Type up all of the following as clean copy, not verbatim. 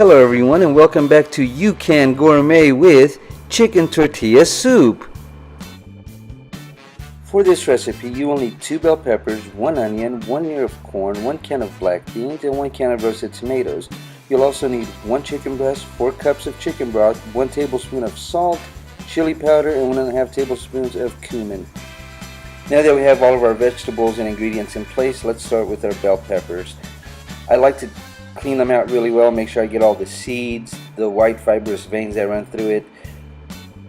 Hello everyone and welcome back to You Can Gourmet with Chicken Tortilla Soup. For this recipe you will need 2 bell peppers, 1 onion, 1 ear of corn, 1 can of black beans, and 1 can of roasted tomatoes. You'll also need 1 chicken breast, 4 cups of chicken broth, 1 tablespoon of salt, chili powder, and 1.5 tablespoons of cumin. Now that we have all of our vegetables and ingredients in place, let's start with our bell peppers. I like to clean them out really well, make sure I get all the seeds, the white fibrous veins that run through it.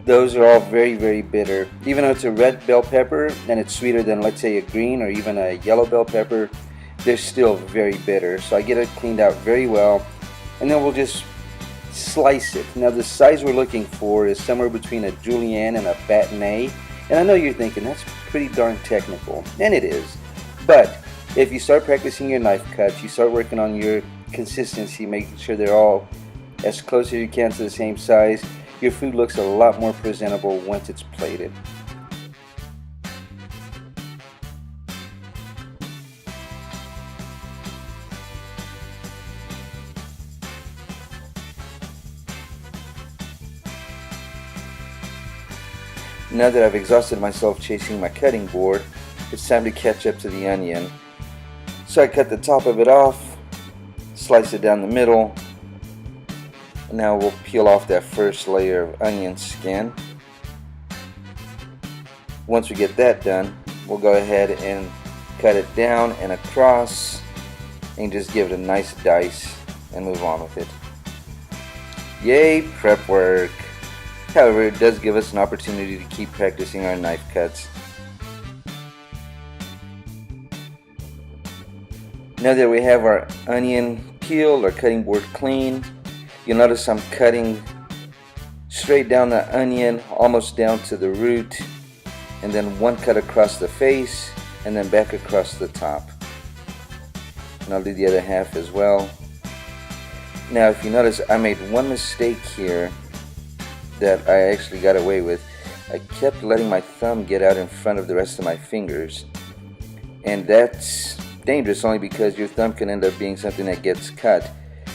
Those are all very bitter. Even though it's a red bell pepper and it's sweeter than, let's say, a green or even a yellow bell pepper, they're still very bitter. So I get it cleaned out very well, and then we'll just slice it. Now the size we're looking for is somewhere between a julienne and a bâtonnet. And I know you're thinking that's pretty darn technical, and it is. But if you start practicing your knife cuts, you start working on your consistency, making sure they're all as close as you can to the same size, your food looks a lot more presentable once it's plated. Now that I've exhausted myself chasing my cutting board, it's time to catch up to the onion. So I cut the top of it off, slice it down the middle. Now we'll peel off that first layer of onion skin. Once we get that done, we'll go ahead and cut it down and across and just give it a nice dice and move on with it. Yay, prep work! However, it does give us an opportunity to keep practicing our knife cuts. Now that we have our onion peeled, our cutting board clean, you'll notice I'm cutting straight down the onion, almost down to the root, and then one cut across the face, and then back across the top. And I'll do the other half as well. Now if you notice, I made one mistake here that I actually got away with. I kept letting my thumb get out in front of the rest of my fingers, and that's dangerous only because your thumb can end up being something that gets cut.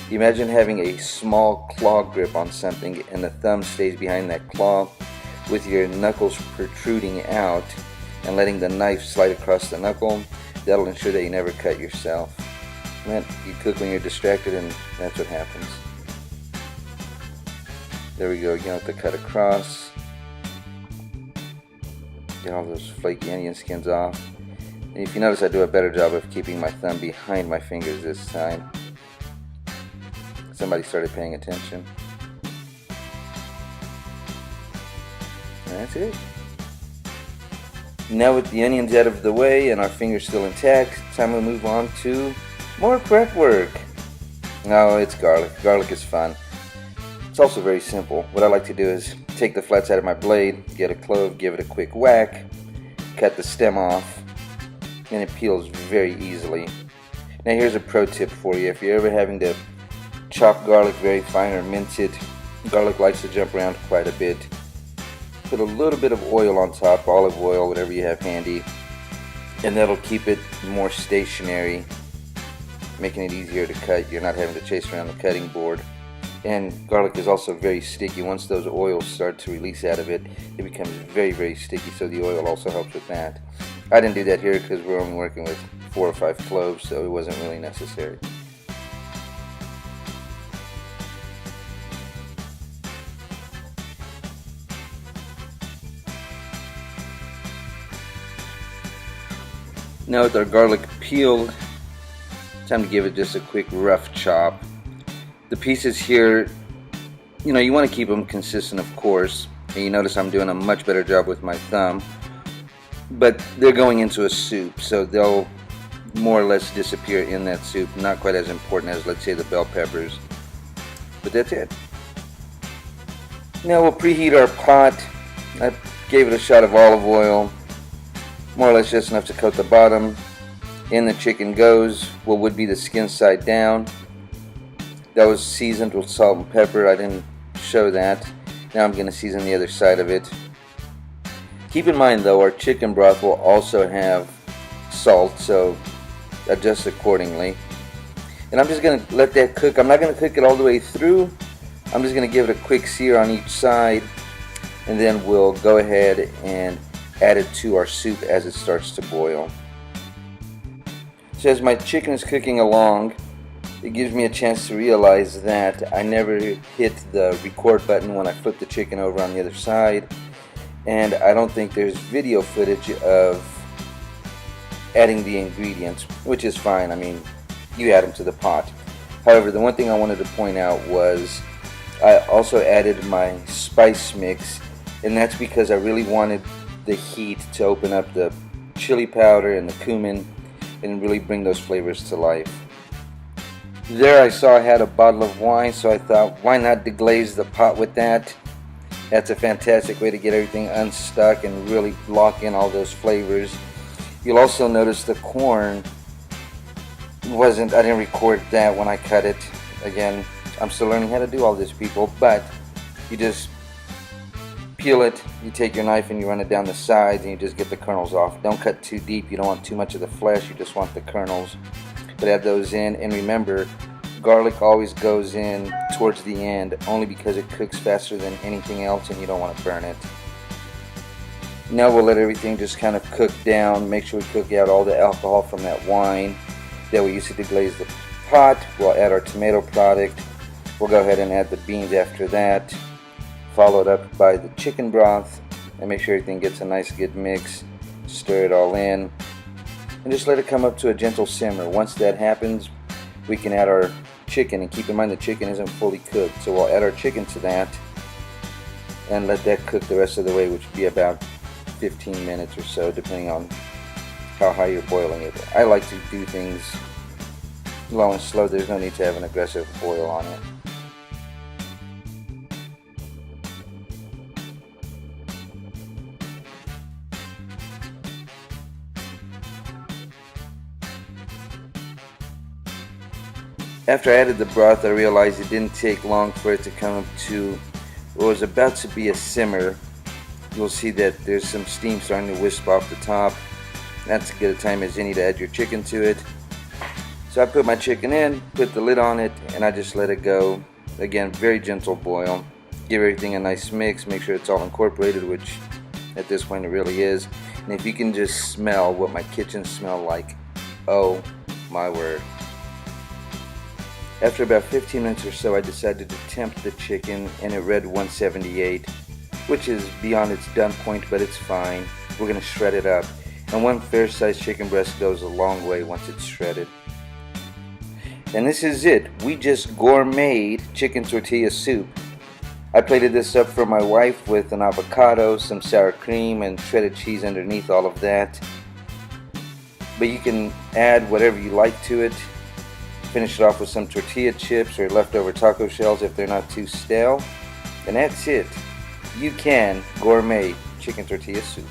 Imagine having a small claw grip on something and the thumb stays behind that claw with your knuckles protruding out and letting the knife slide across the knuckle. That'll ensure that you never cut yourself. Man, you cook when you're distracted, and that's what happens. There we go, again with the cut across. Get all those flaky onion skins off. And if you notice, I do a better job of keeping my thumb behind my fingers this time. Somebody started paying attention. And that's it. Now with the onions out of the way and our fingers still intact, it's time to move on to more prep work. No, it's garlic. Garlic is fun. It's also very simple. What I like to do is take the flat side of my blade, get a clove, give it a quick whack, cut the stem off, and it peels very easily. Now here's a pro tip for you. If you're ever having to chop garlic very fine or mince it, garlic likes to jump around quite a bit. Put a little bit of oil on top, olive oil, whatever you have handy, and that'll keep it more stationary, making it easier to cut. You're not having to chase around the cutting board. And garlic is also very sticky. Once those oils start to release out of it, it becomes very sticky, so the oil also helps with that. I didn't do that here because we're only working with 4 or 5 cloves, so it wasn't really necessary. Now with our garlic peeled, time to give it just a quick rough chop. The pieces here, you want to keep them consistent, of course, and you notice I'm doing a much better job with my thumb, but they're going into a soup, so they'll more or less disappear in that soup. Not quite as important as, let's say, the bell peppers, but that's it. Now we'll preheat our pot. I gave it a shot of olive oil, more or less just enough to coat the bottom. In the chicken goes what would be the skin side down. That was seasoned with salt and pepper. I didn't show that. Now I'm going to season the other side of it. Keep in mind though, our chicken broth will also have salt, so adjust accordingly. And I'm just going to let that cook. I'm not going to cook it all the way through. I'm just going to give it a quick sear on each side, and then we'll go ahead and add it to our soup as it starts to boil. So as my chicken is cooking along, it gives me a chance to realize that I never hit the record button when I flip the chicken over on the other side, and I don't think there's video footage of adding the ingredients, which is fine. I mean, you add them to the pot. However, the one thing I wanted to point out was I also added my spice mix, and that's because I really wanted the heat to open up the chili powder and the cumin and really bring those flavors to life. There I saw I had a bottle of wine, so I thought, why not deglaze the pot with that? That's a fantastic way to get everything unstuck and really lock in all those flavors. You'll also notice the corn I didn't record that when I cut it. Again, I'm still learning how to do all this, people, but you just peel it, you take your knife and you run it down the sides and you just get the kernels off. Don't cut too deep, you don't want too much of the flesh, you just want the kernels. But add those in, and remember, garlic always goes in towards the end only because it cooks faster than anything else and you don't want to burn it. Now we'll let everything just kind of cook down, make sure we cook out all the alcohol from that wine that we used to deglaze the pot. We'll add our tomato product. We'll go ahead and add the beans after that, followed up by the chicken broth, and make sure everything gets a nice good mix. Stir it all in and just let it come up to a gentle simmer. Once that happens, we can add our chicken, and keep in mind the chicken isn't fully cooked, so we'll add our chicken to that and let that cook the rest of the way, which would be about 15 minutes or so, depending on how high you're boiling it. I like to do things low and slow. There's no need to have an aggressive boil on it. After I added the broth, I realized it didn't take long for it to come up to what was about to be a simmer. You'll see that there's some steam starting to wisp off the top. That's as good a time as any to add your chicken to it. So I put my chicken in, put the lid on it, and I just let it go. Again, very gentle boil. Give everything a nice mix, make sure it's all incorporated, which at this point it really is. And if you can just smell what my kitchen smelled like, oh my word. After about 15 minutes or so, I decided to tempt the chicken, and it read 178, which is beyond its done point, but it's fine. We're going to shred it up. And one fair-sized chicken breast goes a long way once it's shredded. And this is it. We just gourmeted chicken tortilla soup. I plated this up for my wife with an avocado, some sour cream, and shredded cheese underneath all of that. But you can add whatever you like to it. Finish it off with some tortilla chips or leftover taco shells if they're not too stale. And that's it. You can gourmet chicken tortilla soup.